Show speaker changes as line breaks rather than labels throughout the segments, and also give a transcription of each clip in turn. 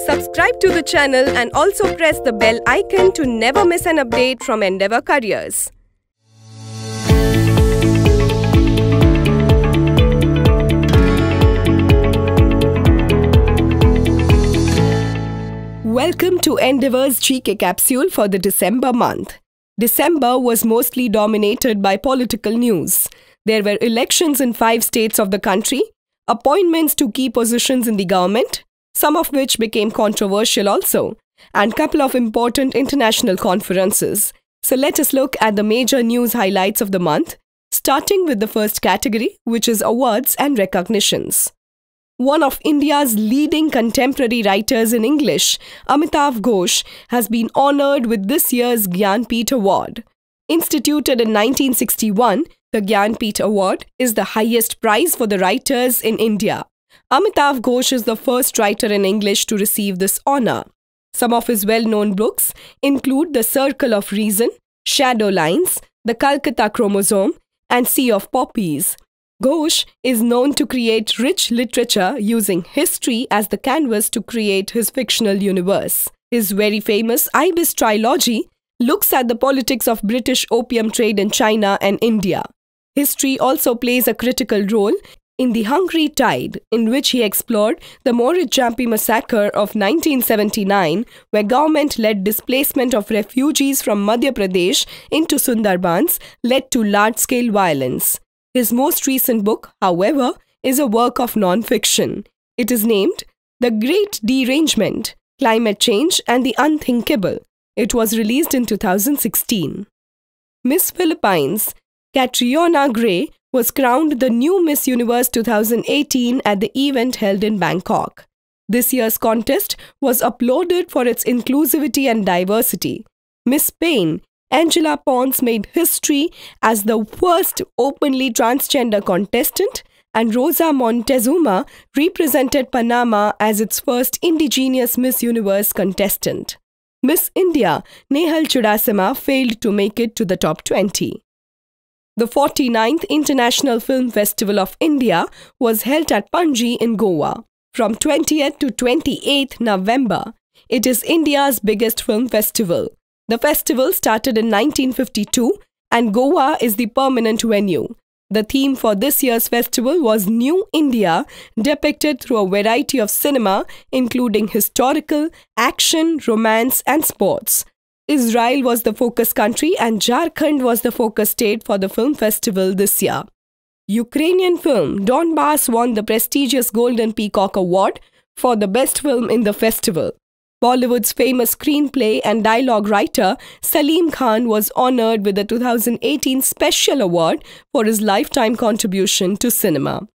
Subscribe to the channel and also press the bell icon to never miss an update from Endeavour Careers. Welcome to Endeavour's GK capsule for the December month. December was mostly dominated by political news. There were elections in 5 states of the country, appointments to key positions in the government, some of which became controversial also, and couple of important international conferences. So let us look at the major news highlights of the month, starting with the first category, which is awards and recognitions. One of India's leading contemporary writers in English, Amitav Ghosh, has been honoured with this year's Gyanpith Award. Instituted in 1961, the Gyanpith Award is the highest prize for the writers in India. Amitav Ghosh is the first writer in English to receive this honour. Some of his well-known books include The Circle of Reason, Shadow Lines, The Calcutta Chromosome, and Sea of Poppies. Ghosh is known to create rich literature using history as the canvas to create his fictional universe. His very famous Ibis trilogy looks at the politics of British opium trade in China and India. History also plays a critical role in The Hungry Tide, in which he explored the Morichampi massacre of 1979, where government-led displacement of refugees from Madhya Pradesh into Sundarbans led to large-scale violence. His most recent book, however, is a work of non-fiction. It is named The Great Derangement, Climate Change and the Unthinkable. It was released in 2016. Miss Philippines, Catriona Gray, was crowned the new Miss Universe 2018 at the event held in Bangkok. This year's contest was applauded for its inclusivity and diversity. Miss Spain, Angela Pons, made history as the first openly transgender contestant, and Rosa Montezuma represented Panama as its first indigenous Miss Universe contestant. Miss India, Nehal Chudasama, failed to make it to the top 20. The 49th International Film Festival of India was held at Panji in Goa from 20th to 28th November. It is India's biggest film festival. The festival started in 1952 and Goa is the permanent venue. The theme for this year's festival was New India, depicted through a variety of cinema including historical, action, romance and sports. Israel was the focus country and Jharkhand was the focus state for the film festival this year. Ukrainian film Donbass won the prestigious Golden Peacock Award for the best film in the festival. Bollywood's famous screenplay and dialogue writer Salim Khan was honoured with the 2018 Special Award for his lifetime contribution to cinema.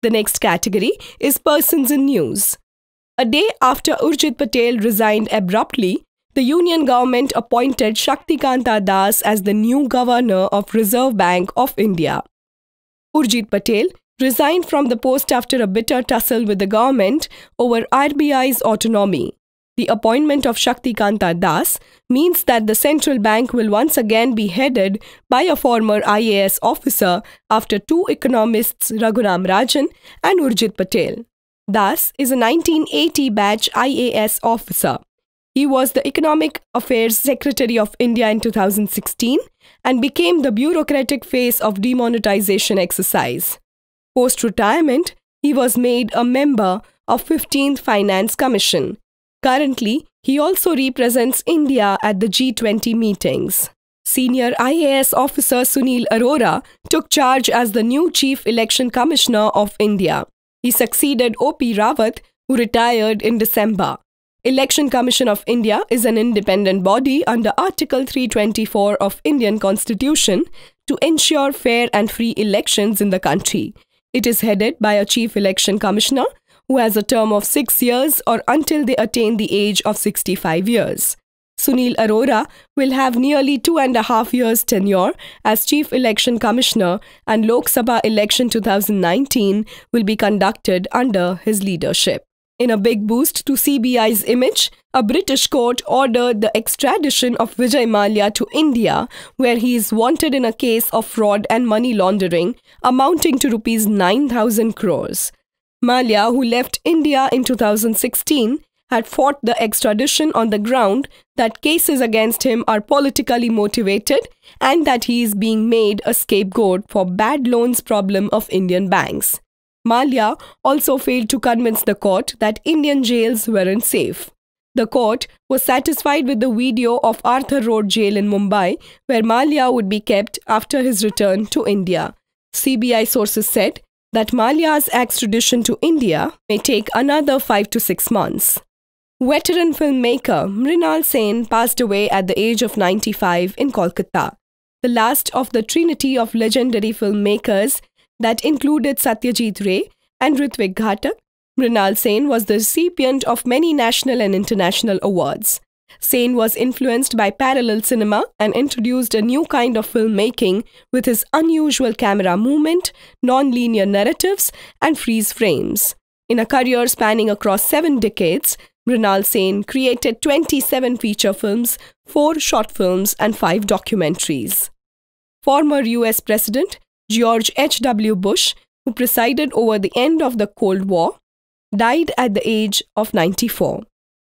The next category is Persons in News. A day after Urjit Patel resigned abruptly, the Union government appointed Shaktikanta Das as the new governor of Reserve Bank of India. Urjit Patel resigned from the post after a bitter tussle with the government over RBI's autonomy. The appointment of Shaktikanta Das means that the central bank will once again be headed by a former IAS officer after 2 economists Raghuram Rajan and Urjit Patel. Das is a 1980 batch IAS officer. He was the Economic Affairs Secretary of India in 2016 and became the bureaucratic face of demonetization exercise. Post-retirement, he was made a member of 15th Finance Commission. Currently, he also represents India at the G20 meetings. Senior IAS officer Sunil Arora took charge as the new Chief Election Commissioner of India. He succeeded O.P. Rawat, who retired in December. Election Commission of India is an independent body under Article 324 of Indian Constitution to ensure fair and free elections in the country. It is headed by a Chief Election Commissioner who has a term of 6 years or until they attain the age of 65 years. Sunil Arora will have nearly 2.5 years tenure as Chief Election Commissioner and Lok Sabha election 2019 will be conducted under his leadership. In a big boost to CBI's image, a British court ordered the extradition of Vijay Mallya to India, where he is wanted in a case of fraud and money laundering amounting to Rs 9,000 crores. Mallya, who left India in 2016, had fought the extradition on the ground that cases against him are politically motivated and that he is being made a scapegoat for bad loans problem of Indian banks. Mallya also failed to convince the court that Indian jails weren't safe. The court was satisfied with the video of Arthur Road Jail in Mumbai, where Mallya would be kept after his return to India. CBI sources said that Mallya's extradition to India may take another 5 to 6 months. Veteran filmmaker Mrinal Sen passed away at the age of 95 in Kolkata. The last of the trinity of legendary filmmakers that included Satyajit Ray and Ritwik Ghatak, Mrinal Sen was the recipient of many national and international awards. Sen was influenced by parallel cinema and introduced a new kind of filmmaking with his unusual camera movement, non-linear narratives, and freeze frames. In a career spanning across 7 decades, Mrinal Sen created 27 feature films, 4 short films, and 5 documentaries. Former US President George H.W. Bush, who presided over the end of the Cold War, died at the age of 94.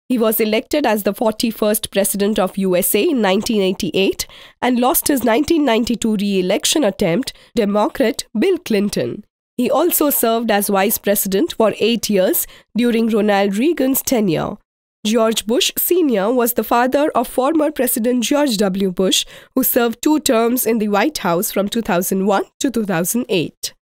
He was elected as the 41st President of USA in 1988 and lost his 1992 re-election attempt to Democrat Bill Clinton. He also served as Vice President for 8 years during Ronald Reagan's tenure. George Bush Sr. was the father of former President George W. Bush, who served 2 terms in the White House from 2001 to 2008.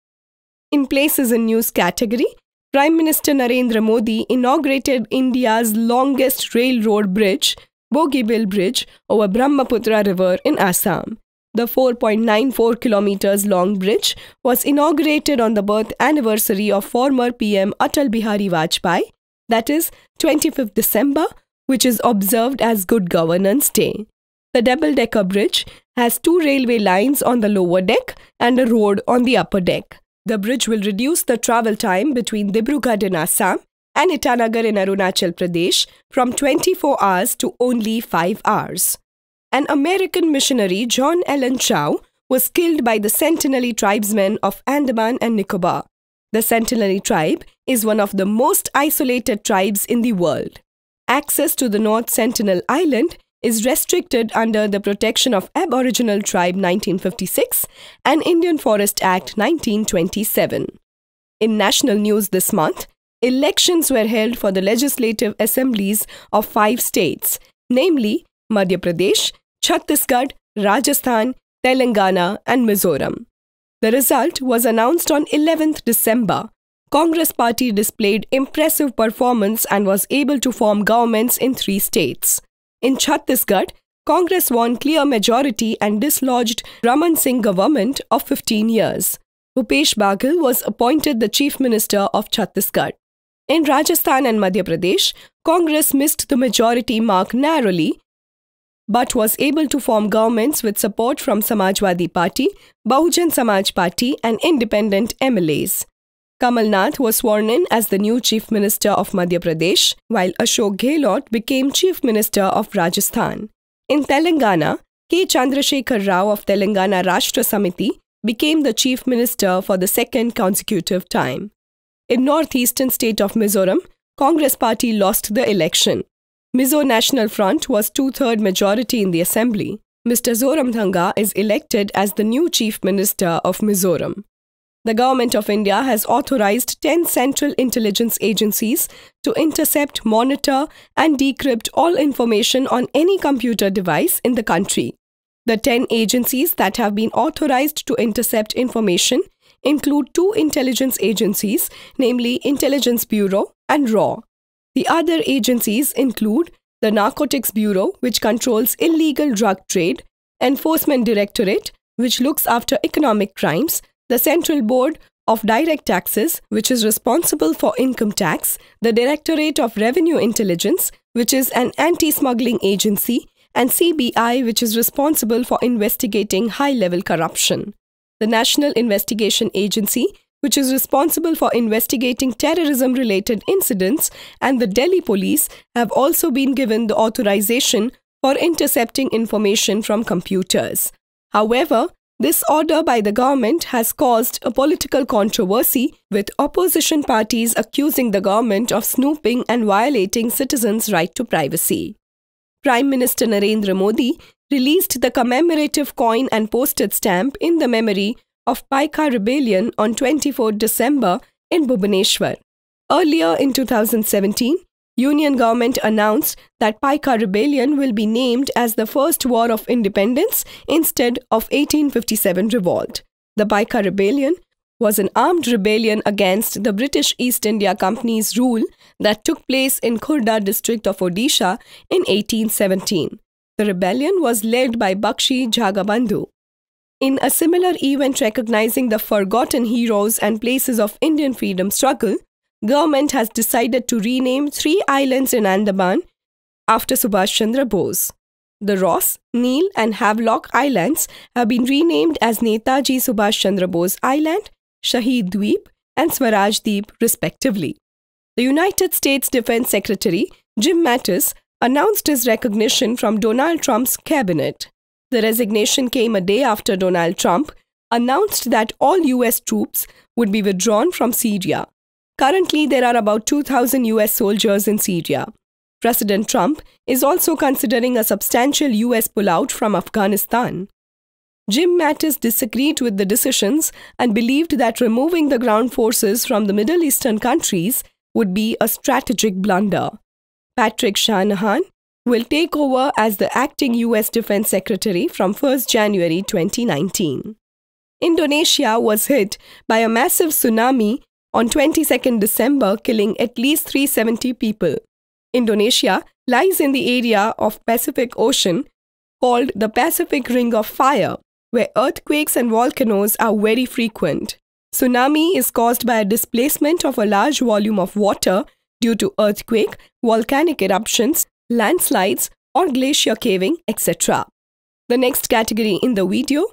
In Places in News category, Prime Minister Narendra Modi inaugurated India's longest railroad bridge, Bogibeel Bridge, over Brahmaputra River in Assam. The 4.94 kilometers long bridge was inaugurated on the birth anniversary of former PM Atal Bihari Vajpayee, that is 25th December, which is observed as Good Governance Day. The double-decker bridge has 2 railway lines on the lower deck and a road on the upper deck. The bridge will reduce the travel time between Dibrugarh in Assam and Itanagar in Arunachal Pradesh from 24 hours to only 5 hours. An American missionary, John Allen Chow, was killed by the Sentinel tribesmen of Andaman and Nicobar. The Sentinel tribe is one of the most isolated tribes in the world. Access to the North Sentinel Island is restricted under the Protection of Aboriginal Tribe 1956 and Indian Forest Act 1927. In national news this month, elections were held for the legislative assemblies of 5 states, namely Madhya Pradesh, Chhattisgarh, Rajasthan, Telangana, and Mizoram. The result was announced on 11th December. Congress party displayed impressive performance and was able to form governments in 3 states. In Chhattisgarh, Congress won clear majority and dislodged Raman Singh government of 15 years. Bhupesh Baghel was appointed the Chief Minister of Chhattisgarh. In Rajasthan and Madhya Pradesh, Congress missed the majority mark narrowly, but was able to form governments with support from Samajwadi Party, Bahujan Samaj Party, and independent MLAs. Kamal Nath was sworn in as the new Chief Minister of Madhya Pradesh, while Ashok Gehlot became Chief Minister of Rajasthan. In Telangana, K. Chandrasekhar Rao of Telangana Rashtra Samiti became the Chief Minister for the 2nd consecutive time. In northeastern state of Mizoram, Congress party lost the election. Mizo National Front was 2/3 majority in the assembly. Mr. Zoramthanga is elected as the new Chief Minister of Mizoram. The Government of India has authorized 10 central intelligence agencies to intercept, monitor, and decrypt all information on any computer device in the country. The 10 agencies that have been authorized to intercept information include 2 intelligence agencies, namely Intelligence Bureau and RAW. The other agencies include the Narcotics Bureau, which controls illegal drug trade, Enforcement Directorate, which looks after economic crimes, the Central Board of Direct Taxes, which is responsible for income tax, the Directorate of Revenue Intelligence, which is an anti-smuggling agency, and CBI, which is responsible for investigating high-level corruption. The National Investigation Agency, which is responsible for investigating terrorism-related incidents, and the Delhi Police have also been given the authorization for intercepting information from computers. However, This order by the government has caused a political controversy, with opposition parties accusing the government of snooping and violating citizens' right to privacy. Prime Minister Narendra Modi released the commemorative coin and postage stamp in the memory of Paika rebellion on 24 December in Bhubaneswar. Earlier in 2017, Union government announced that Paika rebellion will be named as the first war of independence instead of 1857 revolt. The Paika rebellion was an armed rebellion against the British East India Company's rule that took place in Khurda district of Odisha in 1817. The rebellion was led by Bakshi Jagabandhu. In a similar event recognizing the forgotten heroes and places of Indian freedom struggle, government has decided to rename 3 islands in Andaman after Subhash Chandra Bose. The Ross, Neil and Havelock Islands have been renamed as Netaji Subhash Chandra Bose Island, Shaheed Dweep and Swaraj Deep respectively. The United States Defense Secretary Jim Mattis announced his recognition from Donald Trump's cabinet. The resignation came a day after Donald Trump announced that all US troops would be withdrawn from Syria. Currently, there are about 2,000 US soldiers in Syria. President Trump is also considering a substantial US pullout from Afghanistan. Jim Mattis disagreed with the decisions and believed that removing the ground forces from the Middle Eastern countries would be a strategic blunder. Patrick Shanahan will take over as the acting US Defense Secretary from 1 January 2019. Indonesia was hit by a massive tsunami on 22 December, killing at least 370 people. Indonesia lies in the area of Pacific Ocean called the Pacific Ring of Fire, where earthquakes and volcanoes are very frequent. Tsunami is caused by a displacement of a large volume of water due to earthquake, volcanic eruptions, landslides, or glacier caving, etc. The next category in the video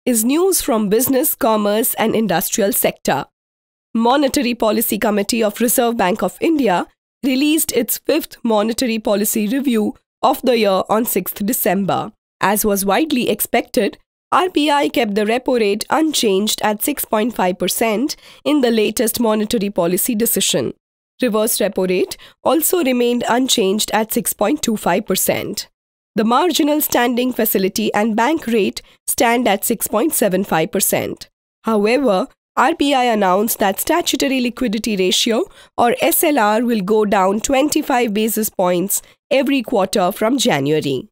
is news from business, commerce, and industrial sector. Monetary Policy Committee of Reserve Bank of India released its 5th Monetary Policy Review of the year on 6th December. As was widely expected, RBI kept the repo rate unchanged at 6.5% in the latest monetary policy decision. Reverse repo rate also remained unchanged at 6.25%. The marginal standing facility and bank rate stand at 6.75%. However, RBI announced that statutory liquidity ratio or SLR will go down 25 basis points every quarter from January.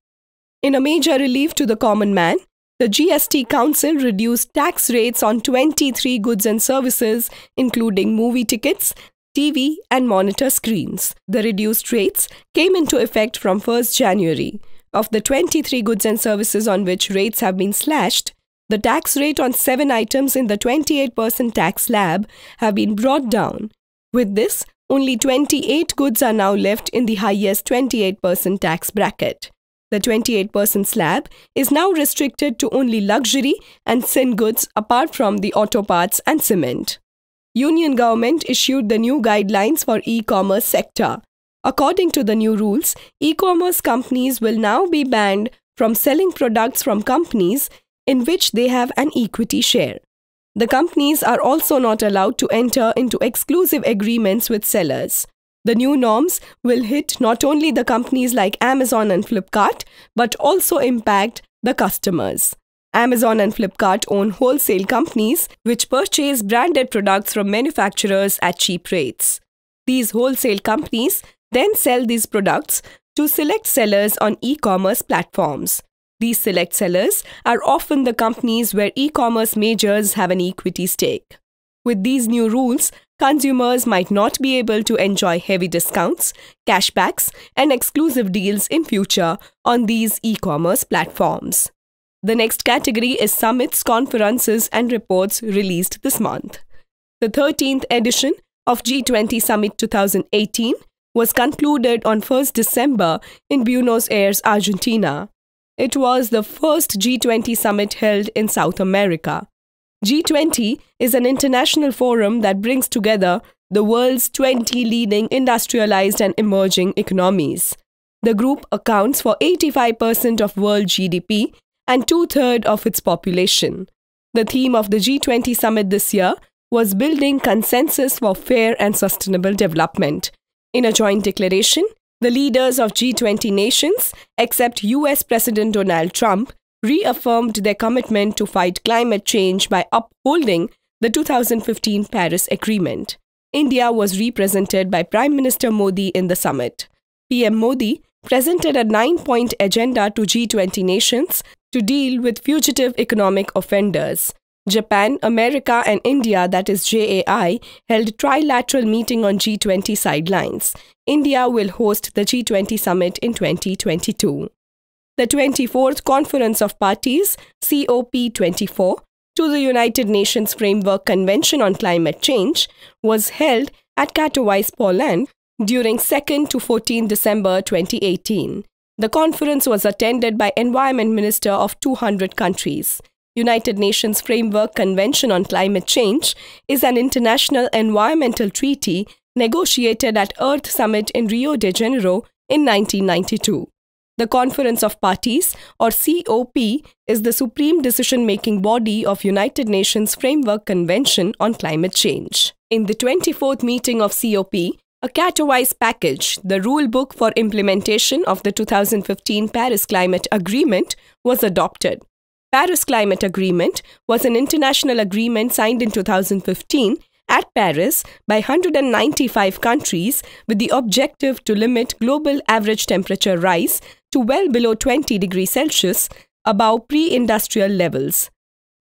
In a major relief to the common man, the GST Council reduced tax rates on 23 goods and services, including movie tickets, TV and monitor screens. The reduced rates came into effect from 1st January. Of the 23 goods and services on which rates have been slashed, the tax rate on 7 items in the 28% tax slab have been brought down. With this, only 28 goods are now left in the highest 28% tax bracket. The 28% slab is now restricted to only luxury and sin goods apart from the auto parts and cement. Union government issued the new guidelines for e-commerce sector. According to the new rules, e-commerce companies will now be banned from selling products from companies in which they have an equity share. The companies are also not allowed to enter into exclusive agreements with sellers. The new norms will hit not only the companies like Amazon and Flipkart, but also impact the customers. Amazon and Flipkart own wholesale companies which purchase branded products from manufacturers at cheap rates. These wholesale companies then sell these products to select sellers on e-commerce platforms. These select sellers are often the companies where e-commerce majors have an equity stake. With these new rules, consumers might not be able to enjoy heavy discounts, cashbacks, and exclusive deals in future on these e-commerce platforms. The next category is summits, conferences, and reports released this month. The 13th edition of G20 Summit 2018 was concluded on 1st December in Buenos Aires, Argentina. It was the first G20 summit held in South America. G20 is an international forum that brings together the world's 20 leading industrialized and emerging economies. The group accounts for 85% of world GDP and 2/3 of its population. The theme of the G20 summit this year was Building Consensus for Fair and Sustainable Development. In a joint declaration, the leaders of G20 nations, except US President Donald Trump, reaffirmed their commitment to fight climate change by upholding the 2015 Paris Agreement. India was represented by Prime Minister Modi in the summit. PM Modi presented a 9-point agenda to G20 nations to deal with fugitive economic offenders. Japan, America and India, that is JAI, held trilateral meeting on G20 sidelines. India will host the G20 summit in 2022. The 24th Conference of Parties, COP24, to the United Nations Framework Convention on Climate Change was held at Katowice, Poland during 2nd to 14 December 2018. The conference was attended by Environment Minister of 200 countries. United Nations Framework Convention on Climate Change is an international environmental treaty negotiated at Earth Summit in Rio de Janeiro in 1992. The Conference of Parties, or COP, is the supreme decision-making body of United Nations Framework Convention on Climate Change. In the 24th meeting of COP, a Katowice package, the rule book for implementation of the 2015 Paris Climate Agreement, was adopted. Paris Climate Agreement was an international agreement signed in 2015 at Paris by 195 countries with the objective to limit global average temperature rise to well below 20 degrees Celsius above pre-industrial levels.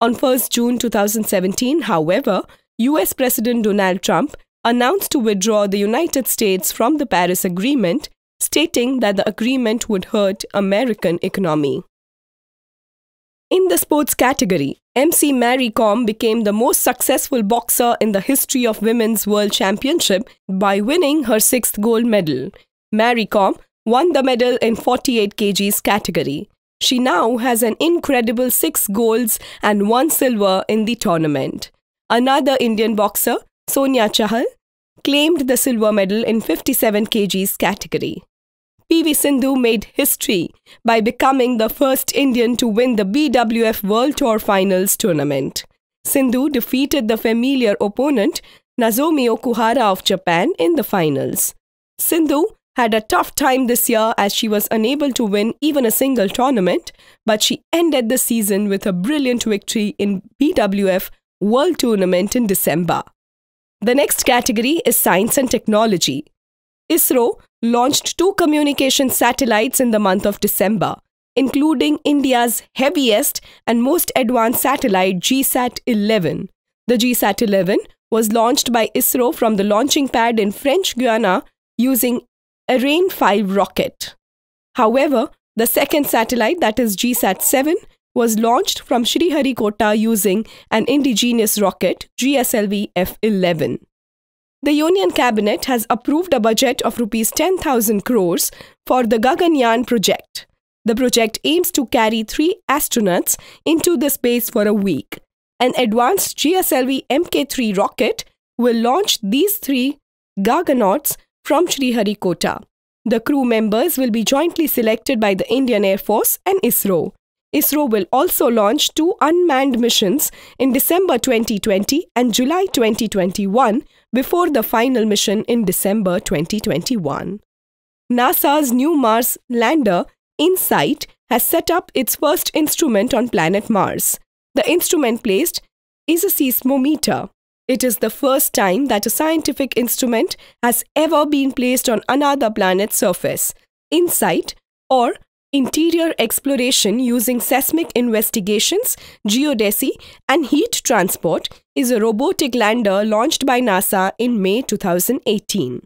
On 1st June 2017, however, US President Donald Trump announced to withdraw the United States from the Paris Agreement, stating that the agreement would hurt American economy. In the sports category, MC Mary Kom became the most successful boxer in the history of Women's World Championship by winning her 6th gold medal. Mary Kom won the medal in 48 kgs category. She now has an incredible 6 golds and 1 silver in the tournament. Another Indian boxer, Sonia Chahal, claimed the silver medal in 57 kgs category. PV Sindhu made history by becoming the first Indian to win the BWF World Tour Finals tournament. Sindhu defeated the familiar opponent Nozomi Okuhara of Japan in the finals. Sindhu had a tough time this year as she was unable to win even a single tournament, but she ended the season with a brilliant victory in BWF World Tournament in December. The next category is Science and Technology. ISRO launched 2 communication satellites in the month of December, including India's heaviest and most advanced satellite GSAT-11. The GSAT-11 was launched by ISRO from the launching pad in French Guiana using Ariane 5 rocket. However, the second satellite, that is GSAT-7, was launched from Sriharikota using an indigenous rocket, GSLV F-11. The Union Cabinet has approved a budget of Rs 10,000 crores for the Gaganyaan project. The project aims to carry 3 astronauts into the space for a week. An advanced GSLV Mk3 rocket will launch these 3 Gaganauts from Sriharikota. The crew members will be jointly selected by the Indian Air Force and ISRO. ISRO will also launch 2 unmanned missions in December 2020 and July 2021 before the final mission in December 2021. NASA's new Mars lander, InSight, has set up its first instrument on planet Mars. The instrument placed is a seismometer. It is the first time that a scientific instrument has ever been placed on another planet's surface. InSight, or Interior Exploration using Seismic Investigations, Geodesy and Heat Transport, is a robotic lander launched by NASA in May 2018.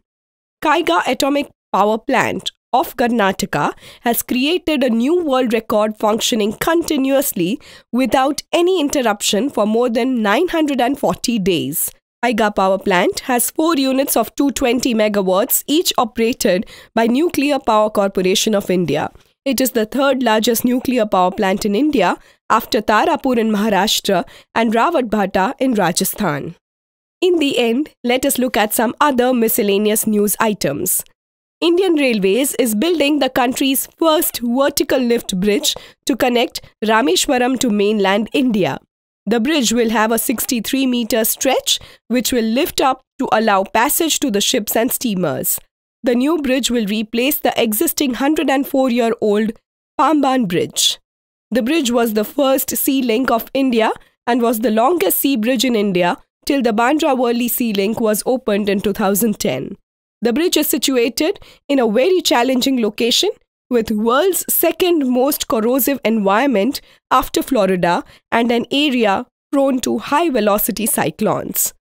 Kaiga Atomic Power Plant of Karnataka has created a new world record functioning continuously without any interruption for more than 940 days. Kaiga Power Plant has 4 units of 220 megawatts, each operated by Nuclear Power Corporation of India. It is the 3rd largest nuclear power plant in India after Tarapur in Maharashtra and Rawatbhata in Rajasthan. In the end, let us look at some other miscellaneous news items. Indian Railways is building the country's first vertical lift bridge to connect Rameshwaram to mainland India. The bridge will have a 63-meter stretch which will lift up to allow passage to the ships and steamers. The new bridge will replace the existing 104-year-old Pamban Bridge. The bridge was the first sea link of India and was the longest sea bridge in India till the Bandra-Worli Sea Link was opened in 2010. The bridge is situated in a very challenging location with world's second most corrosive environment after Florida and an area prone to high-velocity cyclones.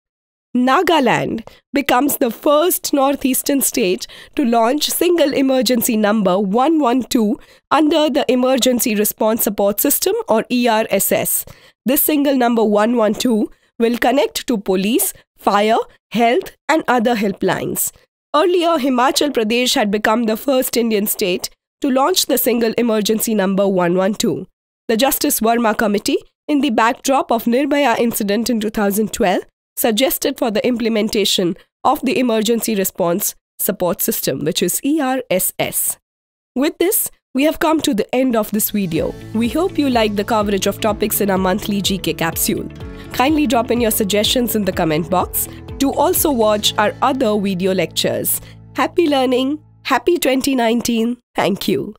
Nagaland becomes the first northeastern state to launch single emergency number 112 under the Emergency Response Support System or ERSS. This single number 112 will connect to police, fire, health and other helplines. Earlier, Himachal Pradesh had become the first Indian state to launch the single emergency number 112. The Justice Verma Committee, in the backdrop of Nirbhaya incident in 2012, suggested for the implementation of the Emergency Response Support System, which is ERSS. With this, we have come to the end of this video. We hope you like the coverage of topics in our monthly GK capsule. Kindly drop in your suggestions in the comment box. Do also watch our other video lectures. Happy learning! Happy 2019! Thank you.